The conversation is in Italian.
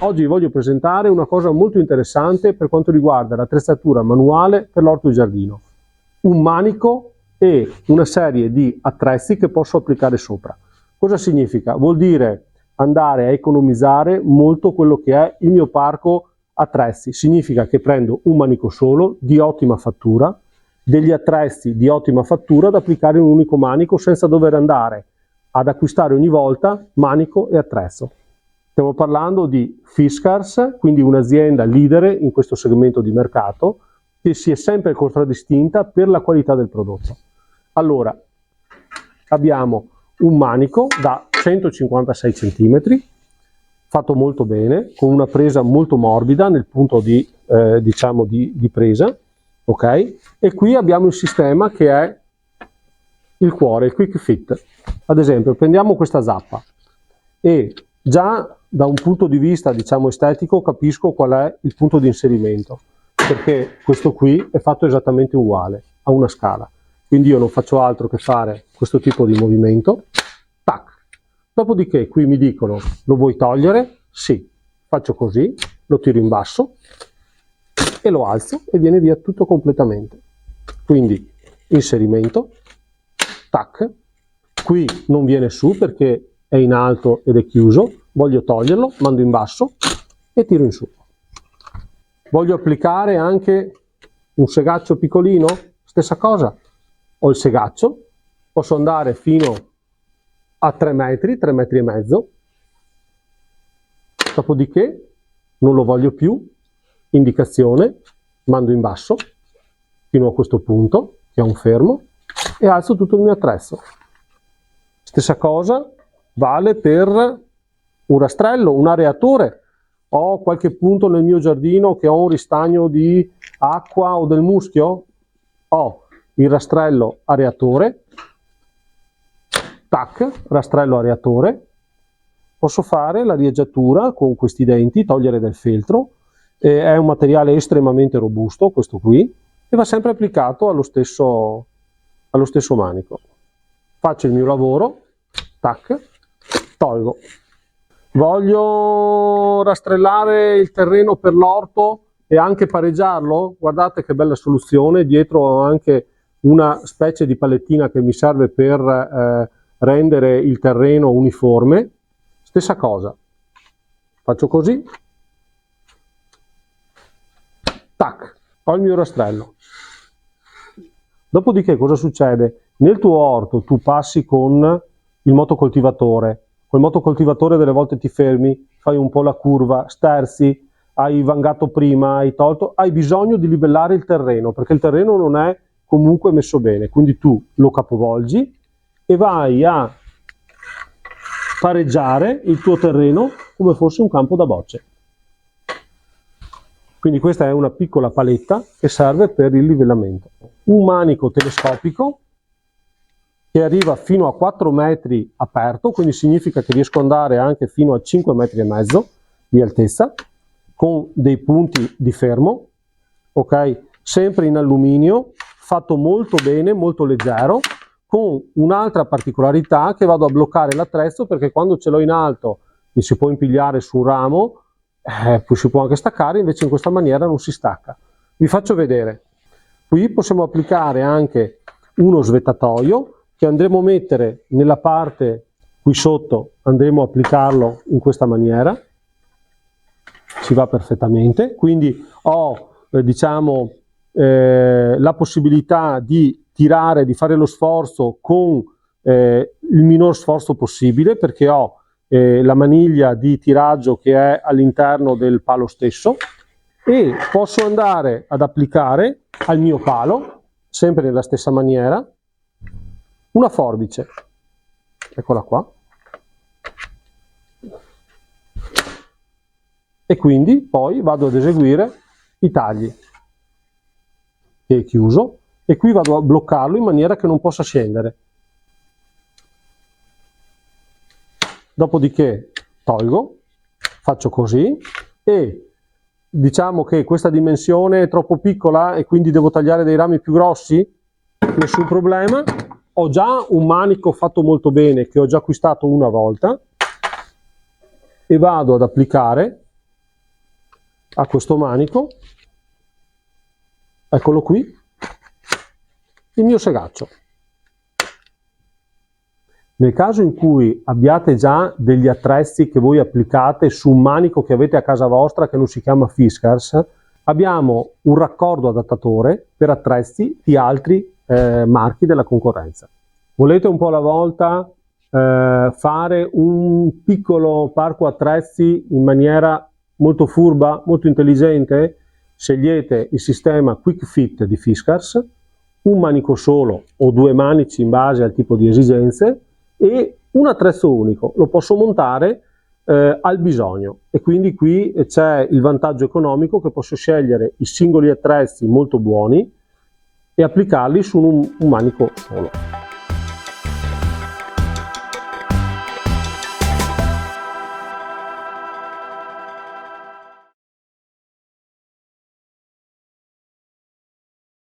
Oggi vi voglio presentare una cosa molto interessante per quanto riguarda l'attrezzatura manuale per l'orto e giardino. Un manico e una serie di attrezzi che posso applicare sopra. Cosa significa? Vuol dire andare a economizzare molto quello che è il mio parco attrezzi. Significa che prendo un manico solo, di ottima fattura, degli attrezzi di ottima fattura da applicare in un unico manico senza dover andare ad acquistare ogni volta manico e attrezzo. Stiamo parlando di Fiskars, quindi un'azienda leader in questo segmento di mercato che si è sempre contraddistinta per la qualità del prodotto. Allora, abbiamo un manico da 156 cm, fatto molto bene, con una presa molto morbida nel punto di presa, ok? E qui abbiamo il sistema che è il cuore, il quick fit. Ad esempio, prendiamo questa zappa e già da un punto di vista estetico capisco qual è il punto di inserimento, perché questo qui è fatto esattamente uguale, a una scala, quindi io non faccio altro che fare questo tipo di movimento, tac. Dopodiché qui mi dicono: lo vuoi togliere? Sì, faccio così, lo tiro in basso e lo alzo e viene via tutto completamente. Quindi inserimento, tac, qui non viene su perché è in alto ed è chiuso, voglio toglierlo, mando in basso e tiro in su. Voglio applicare anche un segaccio piccolino, stessa cosa, ho il segaccio, posso andare fino a 3 metri, 3 metri e mezzo, dopodiché non lo voglio più, indicazione, mando in basso fino a questo punto, che è un fermo, e alzo tutto il mio attrezzo. Stessa cosa vale per un rastrello, un areatore. Ho qualche punto nel mio giardino che ho un ristagno di acqua o del muschio, ho il rastrello areatore, tac, rastrello areatore, posso fare l'arieggiatura con questi denti, togliere del feltro, è un materiale estremamente robusto questo qui e va sempre applicato allo stesso manico. Faccio il mio lavoro, tac, tolgo. Voglio rastrellare il terreno per l'orto e anche pareggiarlo? Guardate che bella soluzione, dietro ho anche una specie di palettina che mi serve per rendere il terreno uniforme. Stessa cosa, faccio così, tac, ho il mio rastrello. Dopodiché cosa succede? Nel tuo orto tu passi con il motocoltivatore, col motocoltivatore delle volte ti fermi, fai un po' la curva, sterzi, hai vangato prima, hai tolto, hai bisogno di livellare il terreno, perché il terreno non è comunque messo bene, quindi tu lo capovolgi e vai a pareggiare il tuo terreno come fosse un campo da bocce. Quindi questa è una piccola paletta che serve per il livellamento. Un manico telescopico che arriva fino a 4 metri aperto, quindi significa che riesco ad andare anche fino a 5 metri e mezzo di altezza, con dei punti di fermo, ok? Sempre in alluminio, fatto molto bene, molto leggero, con un'altra particolarità che vado a bloccare l'attrezzo, perché quando ce l'ho in alto mi si può impigliare su un ramo, poi si può anche staccare, invece in questa maniera non si stacca. Vi faccio vedere. Qui possiamo applicare anche uno svettatoio che andremo a mettere nella parte qui sotto, andremo a applicarlo in questa maniera, ci va perfettamente, quindi ho la possibilità di tirare, di fare lo sforzo con il minor sforzo possibile, perché ho la maniglia di tiraggio che è all'interno del palo stesso e posso andare ad applicare al mio palo, sempre nella stessa maniera, una forbice, eccola qua, e quindi poi vado ad eseguire i tagli, che è chiuso, e qui vado a bloccarlo in maniera che non possa scendere. Dopodiché tolgo, faccio così e diciamo che questa dimensione è troppo piccola e quindi devo tagliare dei rami più grossi, nessun problema. Ho già un manico fatto molto bene che ho già acquistato una volta e vado ad applicare a questo manico, eccolo qui, il mio segaccio. Nel caso in cui abbiate già degli attrezzi che voi applicate su un manico che avete a casa vostra che non si chiama Fiskars, abbiamo un raccordo adattatore per attrezzi di altri marchi della concorrenza. Volete un po' alla volta fare un piccolo parco attrezzi in maniera molto furba, molto intelligente? Scegliete il sistema Quick Fit di Fiskars, un manico solo o 2 manici in base al tipo di esigenze e un attrezzo unico, lo posso montare al bisogno, e quindi qui c'è il vantaggio economico che posso scegliere i singoli attrezzi molto buoni e applicarli su un manico solo.